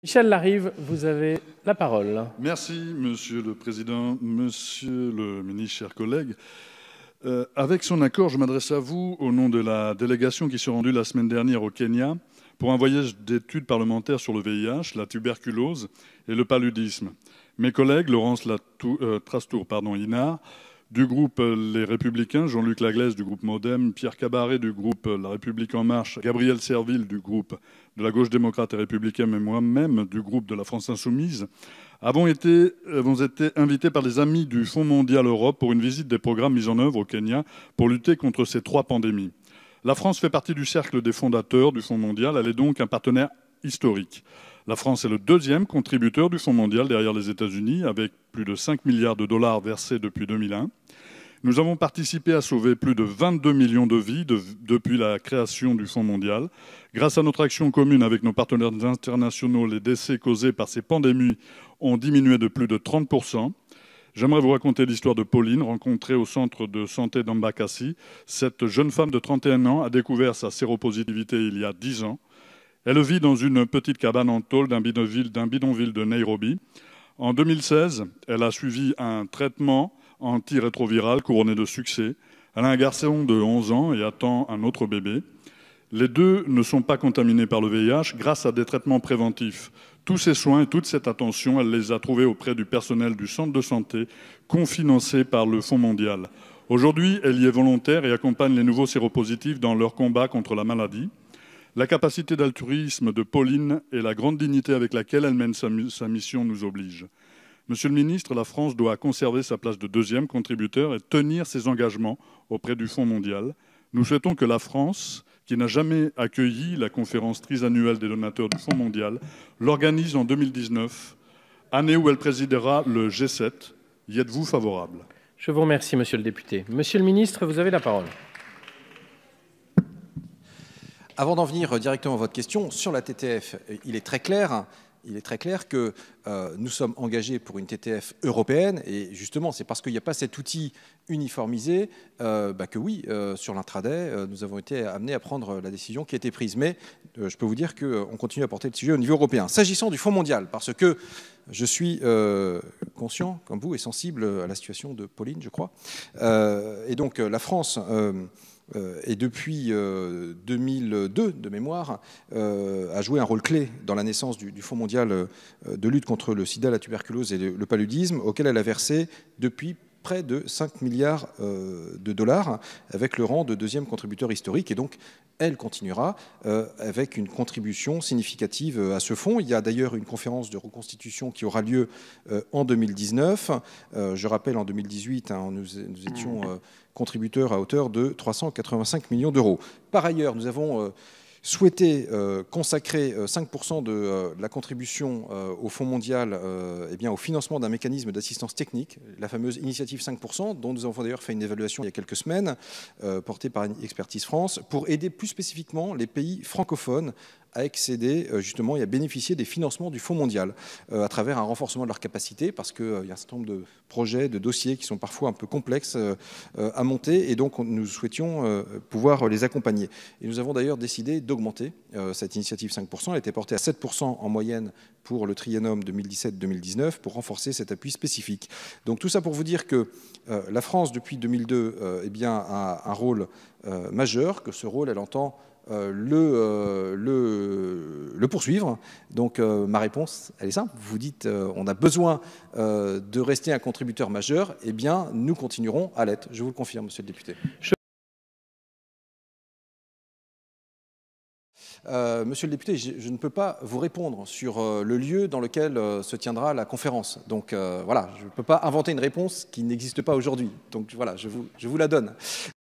Michel Larive, vous avez la parole. Merci, Monsieur le Président, Monsieur le Ministre, chers collègues. Avec son accord, je m'adresse à vous au nom de la délégation qui s'est rendue la semaine dernière au Kenya pour un voyage d'études parlementaires sur le VIH, la tuberculose et le paludisme. Mes collègues, Laurence Trastour, Inard, du groupe Les Républicains, Jean-Luc Laglaise du groupe MoDem, Pierre Cabaret du groupe La République En Marche, Gabriel Serville du groupe de la gauche démocrate et républicaine et moi-même du groupe de la France Insoumise, avons été invités par les amis du Fonds mondial Europe pour une visite des programmes mis en œuvre au Kenya pour lutter contre ces 3 pandémies. La France fait partie du cercle des fondateurs du Fonds mondial, elle est donc un partenaire historique. La France est le 2e contributeur du Fonds mondial derrière les États-Unis, avec plus de 5 milliards de dollars versés depuis 2001. Nous avons participé à sauver plus de 22 millions de vies depuis la création du Fonds mondial. Grâce à notre action commune avec nos partenaires internationaux, les décès causés par ces pandémies ont diminué de plus de 30%. J'aimerais vous raconter l'histoire de Pauline, rencontrée au centre de santé d'Ambakasi. Cette jeune femme de 31 ans a découvert sa séropositivité il y a 10 ans. Elle vit dans une petite cabane en tôle d'un bidonville de Nairobi. En 2016, elle a suivi un traitement antirétroviral couronné de succès. Elle a un garçon de 11 ans et attend un autre bébé. Les deux ne sont pas contaminés par le VIH grâce à des traitements préventifs. Tous ces soins et toute cette attention, elle les a trouvés auprès du personnel du centre de santé, cofinancé par le Fonds mondial. Aujourd'hui, elle y est volontaire et accompagne les nouveaux séropositifs dans leur combat contre la maladie. La capacité d'altruisme de Pauline et la grande dignité avec laquelle elle mène sa mission nous obligent. Monsieur le ministre, la France doit conserver sa place de 2e contributeur et tenir ses engagements auprès du Fonds mondial. Nous souhaitons que la France, qui n'a jamais accueilli la conférence trisannuelle des donateurs du Fonds mondial, l'organise en 2019, année où elle présidera le G7. Y êtes-vous favorable? Je vous remercie, monsieur le député. Monsieur le ministre, vous avez la parole. Avant d'en venir directement à votre question, sur la TTF, il est très clair que nous sommes engagés pour une TTF européenne et justement c'est parce qu'il n'y a pas cet outil uniformisé que oui, sur l'intraday, nous avons été amenés à prendre la décision qui a été prise. Mais je peux vous dire qu'on continue à porter le sujet au niveau européen. S'agissant du Fonds mondial, parce que je suis conscient, comme vous, et sensible à la situation de Pauline, je crois, et donc la France... et depuis 2002, de mémoire, a joué un rôle clé dans la naissance du Fonds mondial de lutte contre le sida, la tuberculose et le paludisme, auquel elle a versé depuis près de 5 milliards de dollars, avec le rang de 2e contributeur historique. Et donc, elle continuera avec une contribution significative à ce fonds. Il y a d'ailleurs une conférence de reconstitution qui aura lieu en 2019. Je rappelle, en 2018, nous étions contributeurs à hauteur de 385 millions d'euros. Par ailleurs, nous avons souhaité consacrer 5% de la contribution au Fonds mondial au financement d'un mécanisme d'assistance technique, la fameuse initiative 5%, dont nous avons d'ailleurs fait une évaluation il y a quelques semaines, portée par Expertise France, pour aider plus spécifiquement les pays francophones à accéder justement et à bénéficier des financements du Fonds mondial à travers un renforcement de leurs capacités, parce qu'il y a un certain nombre de projets, de dossiers qui sont parfois un peu complexes à monter, et donc nous souhaitions pouvoir les accompagner. Et nous avons d'ailleurs décidé d'augmenter cette initiative 5%. Elle était portée à 7% en moyenne pour le triennum 2017-2019 pour renforcer cet appui spécifique. Donc tout ça pour vous dire que la France, depuis 2002, a un rôle majeur, que ce rôle, elle entend le poursuivre. Donc ma réponse, elle est simple. Vous dites on a besoin de rester un contributeur majeur. Eh bien, nous continuerons à l'être. Je vous le confirme, monsieur le député. Monsieur le député, je ne peux pas vous répondre sur le lieu dans lequel se tiendra la conférence. Donc voilà, je ne peux pas inventer une réponse qui n'existe pas aujourd'hui. Donc voilà, je vous la donne.